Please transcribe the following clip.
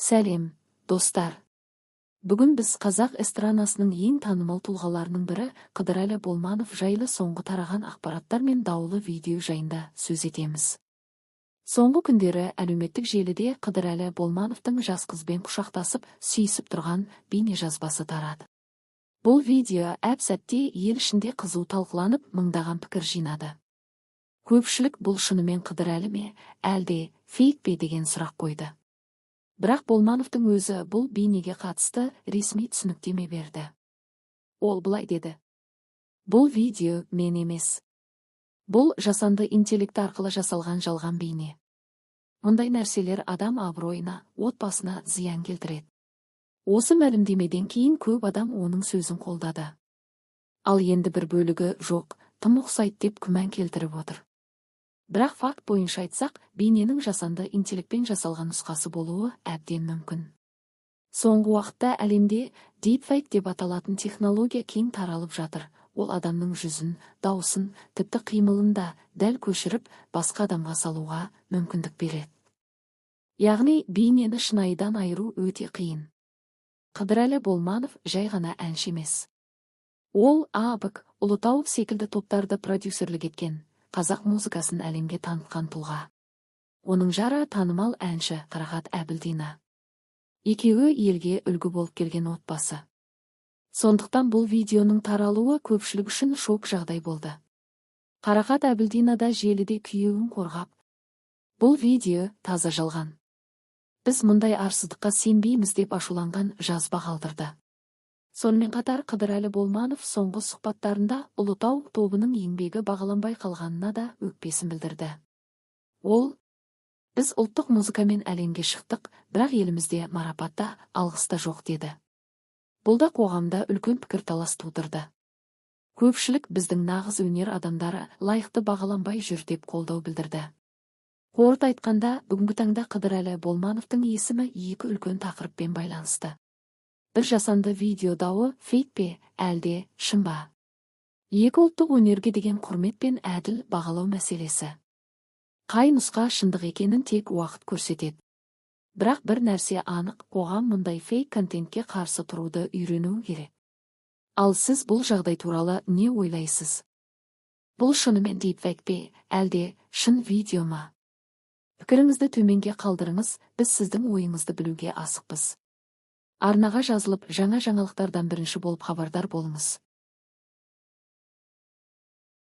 Сәлем, достар. Бүгін біз қазақ эстранасының ең танымал тұлғаларының бірі Қыдырәлі Болманов жайлы соңғы тараған ақпараттар мен даулы видео жайында сөз етеміз. Соңғы күндері әлеуметтік желіде Қыдырәлі Болмановтың жас қызбен құшақтасып, сүйісіп тұрған бейнежазбасы тарады. Бұл видео әп-сәтте ел ішінде қызу талқыланып, мыңдаған пікір жинады. Көпшілік бұл шынымен Қыдырәлі ме, әлде фейк пе деген сұрақ қойды. Бірақ Болмановтың өзі бұл бейнеге қатысты ресми түсініктеме берді. Ол былай деді: "Бұл видео мен емес. Бұл жасанды интеллект арқылы жасалған жалған бейне. Мұндай нәрселер адам абыройына, отбасына зиян келтіреді." Осы мәлімдемеден кейін көп адам оның сөзін қолдады. Ал енді бір бөлігі жоқ, тым ұқсайды деп күмән келтіріп отыр. Бірақ факт бойынша айтсақ, бейненің жасанды интеллектпен жасалған нұсқасы болуы әбден мүмкін. Соңғы уақытта әлемде deepfake деп аталатын технология кең таралып жатыр. Ол адамның жүзін, дауысын, тіпті қимылын да дәл көшіріп, басқа адамға салуға мүмкіндік береді. Яғни бейнені шынайыдан айыру өте қиын. Қыдырәлі Болманов жай ғана әнші емес. Ол АБК, Ұлытау секілді топтарды продюсерлік еткен, қазақ музыкасын әлемге танытқан тұлға. Оның жары танымал әнші Қарақат Әбілдина. Екеуі елге үлгі болып келген отбасы. Сондықтан бұл видеоның таралуы көпшілік үшін шок жағдай болды. Қарақат Әбілдина да желіде күйеуін қорғап: "Бұл видео таза жалған. Біз мұндай арсыздыққа сенбейміз" деп ашуланған жазба қалдырды. Сонымен қатар Қыдырәлі Болманов соңғы сұхбаттарында Ұлытау тобының еңбегі бағаланбай қалғанына да өкпесін білдірді. Ол: "Біз ұлттық музыкамен әлемге шықтық, бірақ елімізде марапатта, алғыста жоқ" деді. Бұл да қоғамда үлкен пікірталас тудырды. Көпшілік біздің нағыз өнер адамдары лайықты бағаланбай жүр деп қолдау білдірді. Қорыта айтқанда, бүгінгі таңда Қыдырәлі Болмановтың есімі екі үлкен тақырыппен байланысты. Бір жасанды видео дауы фейк пе, әлде шын ба? Екі ұлттық өнерге деген құрмет пен әділ бағалау мәселесі. Қай нұсқа шындық екенін тек уақыт көрсетеді. Бірақ бір нәрсе анық, қоғам мұндай фейк контентке қарсы тұруды үйрену керек. Ал сіз бұл жағдай туралы не ойлайсыз? Бұл шынымен deepfake пе, әлде шын видео ма? Пікіріңізді төменге қалдырыңыз, біз сіздің ойыңызды білуге асықпыз. Арнаға жазылып, жаңа жаңалықтардан бірінші болып хабардар болыңыз.